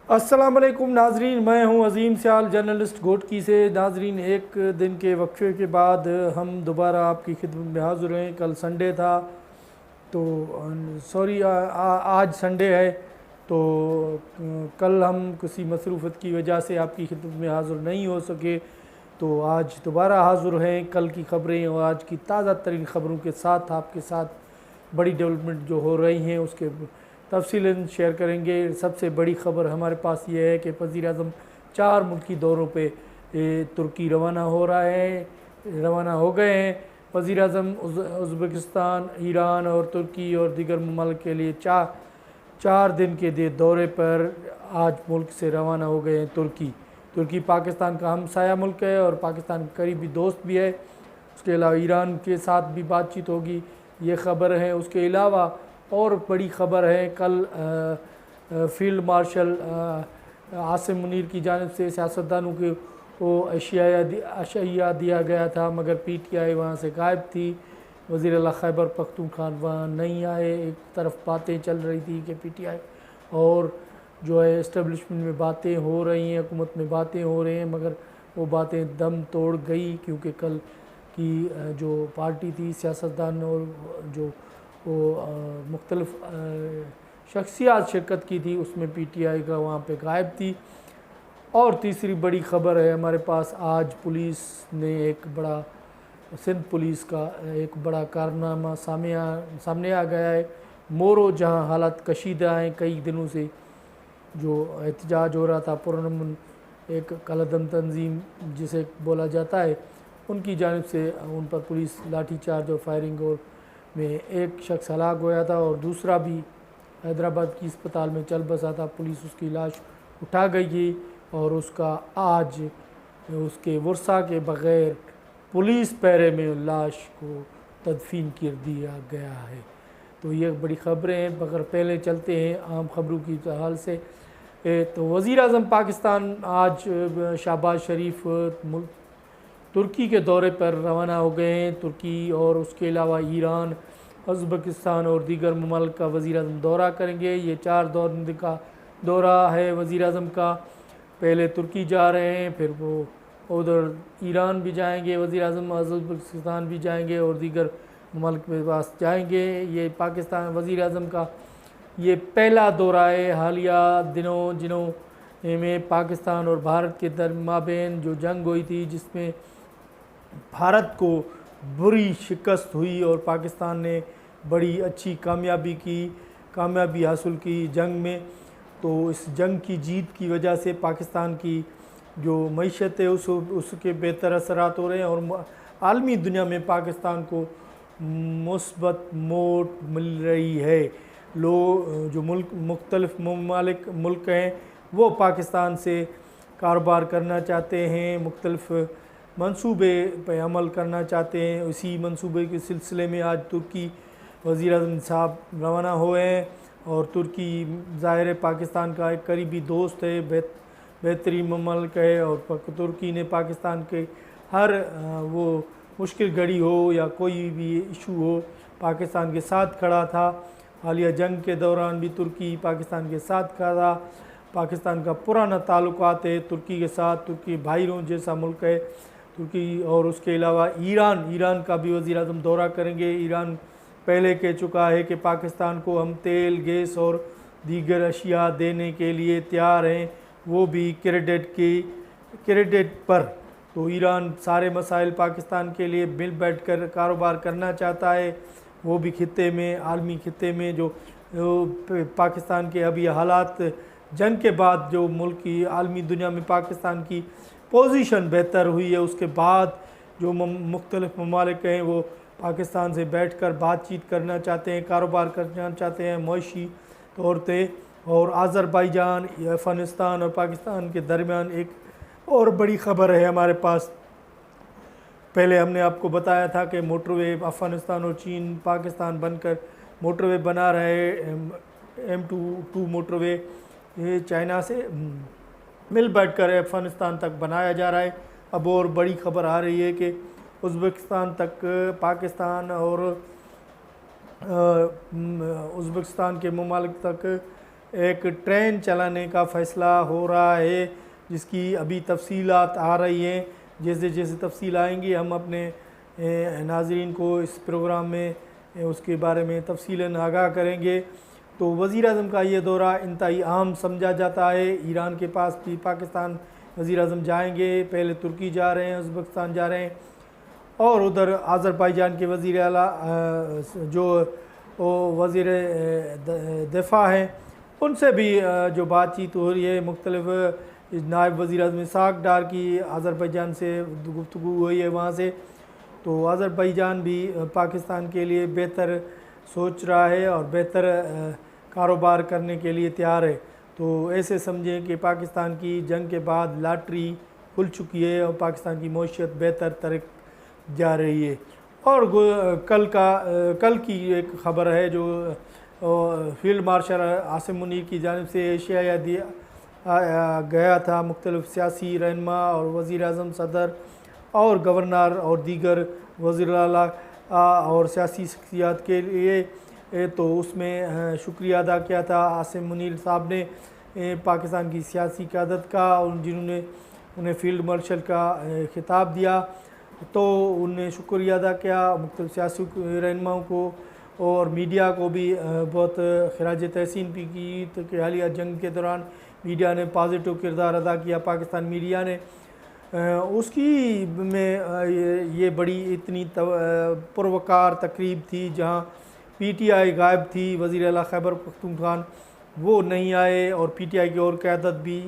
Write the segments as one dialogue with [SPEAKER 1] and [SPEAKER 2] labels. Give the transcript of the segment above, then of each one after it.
[SPEAKER 1] अस्सलाम वालेकुम नाजरीन, मैं हूं अजीम सियाल जर्नलिस्ट गोटकी से। नाजरीन, एक दिन के वक्फे के बाद हम दोबारा आपकी खिदमत में हाज़िर हैं। कल संडे था तो सॉरी, आज संडे है तो कल हम किसी मसरूफ़त की वजह से आपकी खिदमत में हाज़िर नहीं हो सके, तो आज दोबारा हाज़िर हैं कल की ख़बरें और आज की ताज़ा तरीन ख़बरों के साथ आपके साथ बड़ी डेवलपमेंट जो हो रही हैं उसके तफसीलन शेयर करेंगे। सबसे बड़ी ख़बर हमारे पास ये है कि वज़ीर-ए-आज़म 4 मुल्की दौरों पे तुर्की रवाना हो गए हैं। वज़ीर-ए-आज़म उज़्बेकिस्तान, ईरान और तुर्की और दीगर ममालिक के लिए चार दिन के दौरे पर आज मुल्क से रवाना हो गए हैं। तुर्की पाकिस्तान का हमसाया मुल्क है और पाकिस्तान का करीबी दोस्त भी है। उसके अलावा ईरान के साथ भी बातचीत होगी, ये ख़बर है। उसके अलावा और बड़ी ख़बर है, कल फील्ड मार्शल आसिम मुनीर की जानिब से सियासतदानों को वो अशिया दिया गया था, मगर PTI वहाँ से गायब थी। वज़ीर आला खैबर पख्तूनख्वा वहाँ नहीं आए। एक तरफ बातें चल रही थी कि PTI और जो है इस्टेब्लिशमेंट में बातें हो रही हैं, हुकूमत में बातें हो रही हैं, मगर वो बातें दम तोड़ गई क्योंकि कल की जो पार्टी थी, सियासतदान और जो वो मुख्तलिफ शख्सियात शिरकत की थी, उसमें PTI का वहाँ पे गायब थी। और तीसरी बड़ी ख़बर है हमारे पास, आज पुलिस ने सिंध पुलिस का एक बड़ा कारनामा सामने आ गया है। मोरो, जहाँ हालात कशीदा हैं कई दिनों से, जो एहतजाज हो रहा था, पुरअमन एक कालादम तंजीम जिसे बोला जाता है, उनकी जानिब से उन पर पुलिस लाठीचार्ज और फायरिंग और में एक शख्स हलाक होया था और दूसरा भी हैदराबाद की अस्पताल में चल बसा था। पुलिस उसकी लाश उठा गई और उसका आज उसके वर्सा के बग़ैर पुलिस पहरे में लाश को तदफीन कर दिया गया है। तो ये बड़ी ख़बरें हैं, मगर पहले चलते हैं आम ख़बरों की हाल से। तो वज़ीर-ए-आज़म पाकिस्तान आज शहबाज शरीफ तुर्की के दौरे पर रवाना हो गए हैं। तुर्की और उसके अलावा ईरान, उज़्बेकिस्तान और दीगर ममालिक का वज़ीर-ए-आज़म दौरा करेंगे। ये 4 दिन का दौरा है वज़ीर-ए-आज़म का। पहले तुर्की जा रहे हैं, फिर वो उधर ईरान भी जाएंगे वज़ीर-ए-आज़म, उज़्बेकिस्तान भी जाएंगे और दीगर ममालिक के पास जाएंगे। ये पाकिस्तान वज़ीर-ए-आज़म का ये पहला दौरा है हालिया दिनों में पाकिस्तान और भारत के दरमाबेन जो जंग हुई थी, जिसमें भारत को बुरी शिकस्त हुई और पाकिस्तान ने बड़ी अच्छी कामयाबी हासिल की जंग में। तो इस जंग की जीत की वजह से पाकिस्तान की जो मईशत है उसके बेहतर असरात हो रहे हैं और आलमी दुनिया में पाकिस्तान को मुस्बत मोड़ मिल रही है। जो मुख्तलिफ मुल्क हैं वो पाकिस्तान से कारोबार करना चाहते हैं, मुख्तलिफ मंसूबे पे अमल करना चाहते हैं। इसी मंसूबे के सिलसिले में आज तुर्की वज़ीर-ए-आज़म साहब रवाना हुए हैं और तुर्की ज़ाहिर है पाकिस्तान का एक करीबी दोस्त है, बेहतरीन ममालिक है और तुर्की ने पाकिस्तान के हर वो मुश्किल घड़ी हो या कोई भी इशू हो, पाकिस्तान के साथ खड़ा था। हालिया जंग के दौरान भी तुर्की पाकिस्तान के साथ खड़ा था। पाकिस्तान का पुराना ताल्लुकात है तुर्की के साथ, तुर्की भाइयों जैसा मुल्क है तुर्की। और उसके अलावा ईरान का भी वज़ीर-ए-आज़म दौरा करेंगे। ईरान पहले कह चुका है कि पाकिस्तान को हम तेल, गैस और दीगर अशिया देने के लिए तैयार हैं, वो भी क्रेडिट पर। तो ईरान सारे मसाइल पाकिस्तान के लिए मिल बैठ कर कारोबार करना चाहता है। वो भी खित्ते में, आलमी खित्ते में जो पाकिस्तान के अभी हालात जंग के बाद जो मुल्क की आलमी दुनिया में पाकिस्तान की पोजीशन बेहतर हुई है, उसके बाद जो मुख्तलिफ ममालिक हैं वो पाकिस्तान से बैठकर बातचीत करना चाहते हैं, कारोबार करना चाहते हैं मुआशी तौर पे। और आज़रबाईजान, अफ़गानिस्तान और पाकिस्तान के दरमियान एक और बड़ी ख़बर है हमारे पास। पहले हमने आपको बताया था कि मोटरवे अफ़गानिस्तान और चीन पाकिस्तान बनकर मोटरवे बना रहे, M2 मोटरवे ये चाइना से मिल बैठकर अफ़गानिस्तान तक बनाया जा रहा है। अब और बड़ी ख़बर आ रही है कि उज़्बेकिस्तान तक पाकिस्तान और उज़्बेकिस्तान के ममालिक तक एक ट्रेन चलाने का फ़ैसला हो रहा है, जिसकी अभी तफसीलात आ रही हैं। जैसे जैसे तफसील आएंगी हम अपने नाज़रीन को इस प्रोग्राम में उसके बारे में तफसीलन आगाह करेंगे। तो वज़ीर-ए-आज़म का ये दौरा इंतहाई अहम समझा जाता है। ईरान के पास भी पाकिस्तान वज़ीर-ए-आज़म जाएंगे, पहले तुर्की जा रहे हैं, उज़्बेकिस्तान जा रहे हैं, और उधर अज़रबैजान के वज़ीर आला जो वज़ीर दिफ़ा हैं उनसे भी जो बातचीत हो रही है। मुख्तलिफ़ नायब वज़ीर-ए-आज़म इसहाक़ डार की अज़रबैजान से गुफ्तगू हुई है वहाँ से। तो अज़रबैजान भी पाकिस्तान के लिए बेहतर सोच रहा है और बेहतर कारोबार करने के लिए तैयार है। तो ऐसे समझें कि पाकिस्तान की जंग के बाद लॉटरी खुल चुकी है और पाकिस्तान की मईशत बेहतर तरफ जा रही है। और कल की एक ख़बर है जो फील्ड मार्शल आसिम मुनीर की जानिब से एशिया दिया गया था। मुख्तलिफ़ सियासी रहनुमा और वज़ीर-ए-आज़म, सदर और गवर्नर और दीगर वज़ीर आला और सियासी शख्सियात के लिए, तो उसमें शुक्रिया अदा किया था आसिम मुनीर साहब ने पाकिस्तान की सियासी क़यादत का, और जिन्होंने उन्हें फ़ील्ड मार्शल का खिताब दिया। तो उन्हें शुक्रिया अदा किया, मुख्तलिफ़ सियासी रहनुमाओं को और मीडिया को भी बहुत खराज तहसीन भी की। तो कि हालिया जंग के दौरान मीडिया ने पॉजिटिव किरदार अदा किया, पाकिस्तान मीडिया ने उसकी में ये बड़ी इतनी पुरवकार तकरीब थी जहाँ PTI गायब थी। वज़ीर आला खैबर पख्तूनख्वा वो नहीं आए और PTI की और क़यादत भी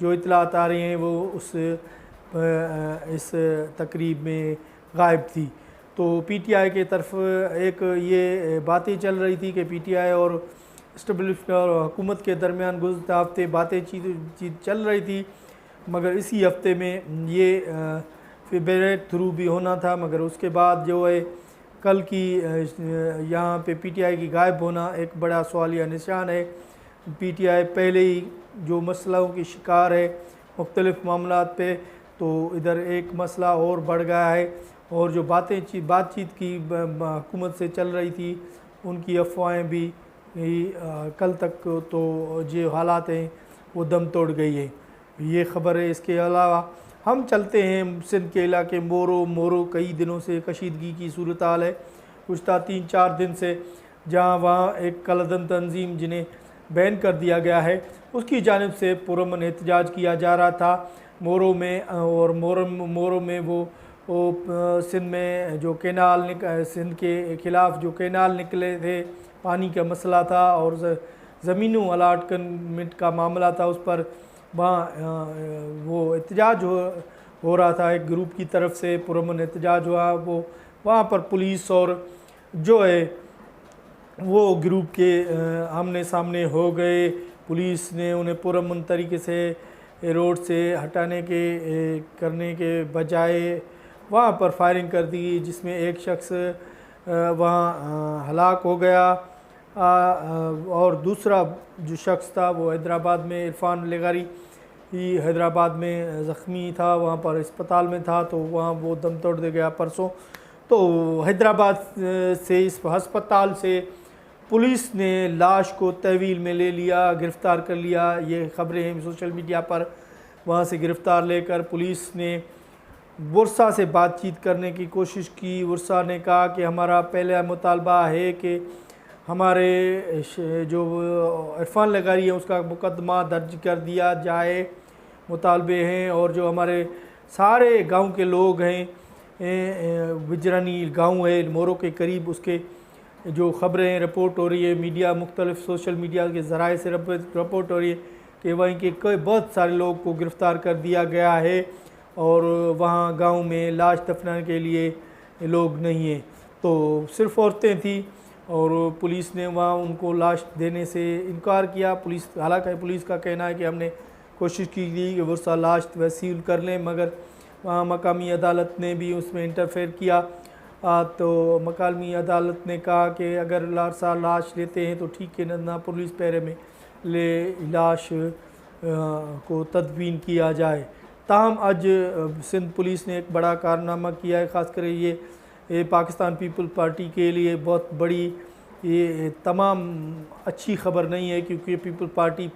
[SPEAKER 1] जो इतलात आ रही हैं वो इस तकरीब में गायब थी। तो PTI के तरफ एक ये बातें चल रही थी कि PTI और इस्टेब्लिशमेंट और हुकूमत के दरमियान गुज़श्ता हफ्ते बातें चीत चल रही थी, मगर इसी हफ्ते में ये ब्रेक थ्रू भी होना था। मगर उसके बाद जो है कल की यहाँ पे PTI की गायब होना एक बड़ा सवालिया निशान है। PTI पहले ही जो मसलों की शिकार है मुख्तलिफ़ मामलात पे, तो इधर एक मसला और बढ़ गया है। और जो बातचीत की हुकूमत से चल रही थी उनकी अफवाहें भी कल तक तो जो हालात हैं वो दम तोड़ गई है। ये ख़बर है। इसके अलावा हम चलते हैं सिंध के इलाके मोरो कई दिनों से कशीदगी की सूरत हाल है, गुज़श्ता 3-4 दिन से, जहाँ वहाँ एक कलदन तंजीम जिन्हें बैन कर दिया गया है उसकी जानिब से पुरअमन एहतजाज किया जा रहा था मोरो में। और मोरो में वो सिंध में जो कैनाल सिंध के ख़िलाफ़ जो कैनाल निकले थे, पानी का मसला था और ज़मीनों अलाटमेंट का मामला था, उस पर वहाँ वो एहतजाज हो रहा था। एक ग्रुप की तरफ से पुरअमन एहतजाज हुआ। वो वहाँ पर पुलिस और जो है वो ग्रुप के आमने सामने हो गए। पुलिस ने उन्हें पुरअमन तरीके से रोड से हटाने करने के बजाय वहाँ पर फायरिंग कर दी, जिसमें एक शख्स वहाँ हलाक हो गया और दूसरा जो शख्स था वो हैदराबाद में इरफान लेगारी ही हैदराबाद में ज़ख्मी था, वहाँ पर अस्पताल में था, तो वहाँ वो दम तोड़ दे गया परसों। तो हैदराबाद से इस अस्पताल से पुलिस ने लाश को तहवील में ले लिया, गिरफ़्तार कर लिया। ये ख़बरें हैं सोशल मीडिया पर। वहाँ से गिरफ़्तार लेकर पुलिस ने बुरसा से बातचीत करने की कोशिश की। बुरसा ने कहा कि हमारा पहला मुतालबा है कि हमारे जो इरफान लगारी है उसका मुकदमा दर्ज कर दिया जाए, मुतालबे हैं। और जो हमारे सारे गांव के लोग हैं, विजरानी गांव है मोरो के करीब, उसके जो ख़बरें रिपोर्ट हो रही है मीडिया मुख्तलिफ़ सोशल मीडिया के ज़राए से रिपोर्ट हो रही है कि वहीं के बहुत सारे लोग को गिरफ़्तार कर दिया गया है और वहाँ गांव में लाश दफनाने के लिए लोग नहीं हैं, तो सिर्फ़ औरतें थी और पुलिस ने वहाँ उनको लाश देने से इनकार किया। हालांकि पुलिस का कहना है कि हमने कोशिश की थी कि वो लाश वसील कर लें, मगर वहाँ मकामी अदालत ने भी उसमें इंटरफेयर किया। तो मकामी अदालत ने कहा कि अगर लाश लेते हैं तो ठीक है, ना पुलिस पैरे में ले लाश को तदफीन किया जाए। ताहम आज सिंध पुलिस ने एक बड़ा कारनामा किया है, ख़ासकर ये पाकिस्तान पीपल पार्टी के लिए बहुत बड़ी ये तमाम अच्छी ख़बर नहीं है, क्योंकि पीपल पार्टी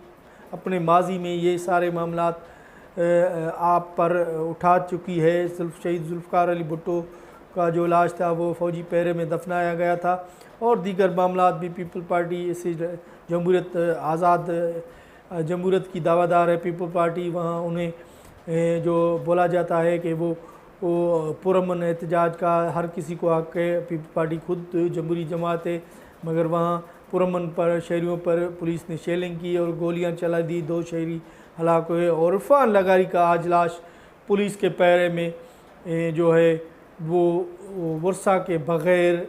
[SPEAKER 1] अपने माजी में ये सारे मामलात आप पर उठा चुकी है। शहीद जुल्फ़िकार अली भुट्टो का जो लाश था वो फ़ौजी पहरे में दफनाया गया था, और दीगर मामलात भी पीपल पार्टी इसी जमहूरियत आज़ाद जमहूरियत की दावादार है पीपल पार्टी। वहाँ उन्हें जो बोला जाता है कि वो पुरअमन एहतजाज का हर किसी को हक है। पीपल पार्टी खुद जमहूरी जमात है, मगर वहाँ पुरअमन पर शहरियों पर पुलिस ने शेलिंग की और गोलियां चला दी, 2 शहरी हलाक हुए। और इरफान लगारी का आज लाश पुलिस के पैरे में जो है वो वर्षा के बग़ैर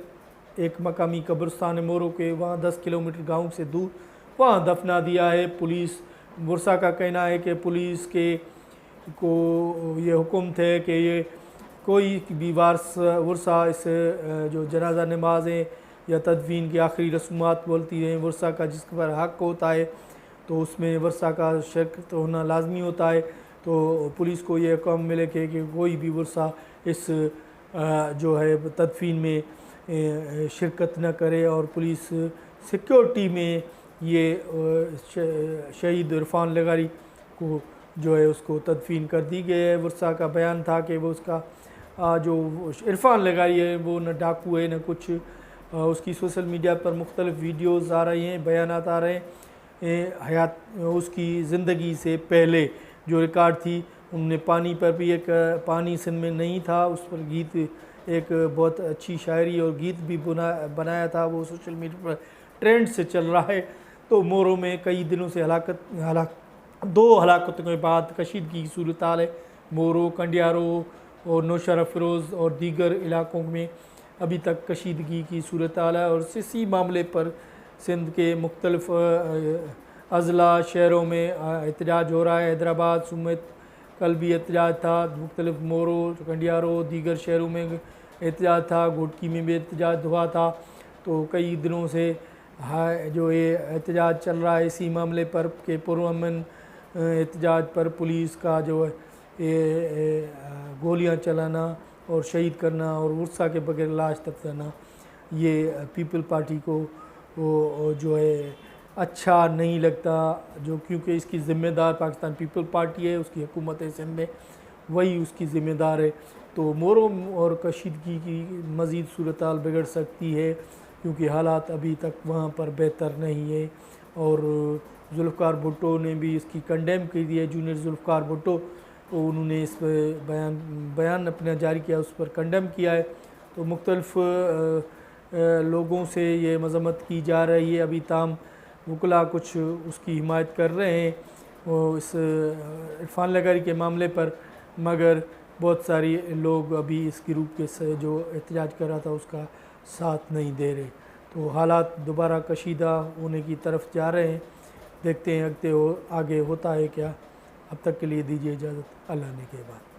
[SPEAKER 1] एक मकामी कब्रिस्तान मोरो के वहाँ 10 किलोमीटर गांव से दूर वहाँ दफना दिया है। पुलिस वर्षा का कहना है कि पुलिस के को ये हुक्म थे कि ये कोई भी वर्षा इस जो जनाजा नमाज़ें या तदफीन की आखिरी रस्मात बोलती हैं, वर्षा का जिस पर हक होता है तो उसमें वर्षा का शिरकत होना लाजमी होता है। तो पुलिस को ये हुक्म मिले कि कोई भी वर्षा इस जो है तदफीन में शिरकत न करे, और पुलिस सिक्योरिटी में ये शहीद इरफान लगारी को जो है उसको तदफीन कर दी गई है। वर्षा का बयान था कि वो उसका जो इरफान लगारी है वो न डाकू है न कुछ। उसकी सोशल मीडिया पर मुख्तलिफ वीडियोज़ आ रही हैं, बयानात आ रहे हैं। हयात उसकी ज़िंदगी से पहले जो रिकॉर्ड थी उनने पानी पर भी एक पानी सिंध में नहीं था उस पर गीत, एक बहुत अच्छी शायरी और गीत भी बनाया था, वो सोशल मीडिया पर ट्रेंड से चल रहा है। तो मोरो में कई दिनों से 2 हलाकतों के बाद कशीदगी की सूरत हाल है। मोरो, कंडियारो और नौशहरा फ़िरोज़ और दीगर इलाकों में अभी तक कशीदगी की सूरत हाल है। और इसी मामले पर सिंध के मुख्तलिफ अज़ला शहरों में एहतजाज हो रहा है। हैदराबाद समेत कल भी एहतजाज था, मुख्तलिफ मोरो, कंडियारो, दीगर शहरों में एहतजाज था, घोटकी में भी एहतजाज हुआ था। तो कई दिनों से जो ये एहतजाज चल रहा है इसी मामले पर कि पुरअमन एहतजाज पर पुलिस का जो है ये गोलियां चलाना और शहीद करना और वर्षा के बगैर लाश दफनाना, ये पीपल पार्टी को वो जो है अच्छा नहीं लगता, जो क्योंकि इसकी ज़िम्मेदार पाकिस्तान पीपल पार्टी है, उसकी हुकूमत सिंध में वही उसकी ज़िम्मेदार है। तो मोरो और कशीदगी की मज़ीद सूरत हाल बिगड़ सकती है, क्योंकि हालात अभी तक वहाँ पर बेहतर नहीं है। और जुल्फ़िकार भुट्टो ने भी इसकी कंडेम की दी है, जूनियर जुल्फ़िकार भुट्टो, तो उन्होंने इस पर बयान अपना जारी किया, उस पर कंडेम किया है। तो मुख्तलिफ़ लोगों से ये मज़म्मत की जा रही है। अभी ताम वकला कुछ उसकी हिमायत कर रहे हैं वो इस इरफान लगारी के मामले पर, मगर बहुत सारी लोग अभी इस ग्रुप के जो एहतजाज कर रहा था उसका साथ नहीं दे रहे। तो हालात दोबारा कशीदा होने की तरफ जा रहे हैं। देखते हैं आगे होता है क्या। अब तक के लिए दीजिए इजाज़त, अल्लाह ने के बाद।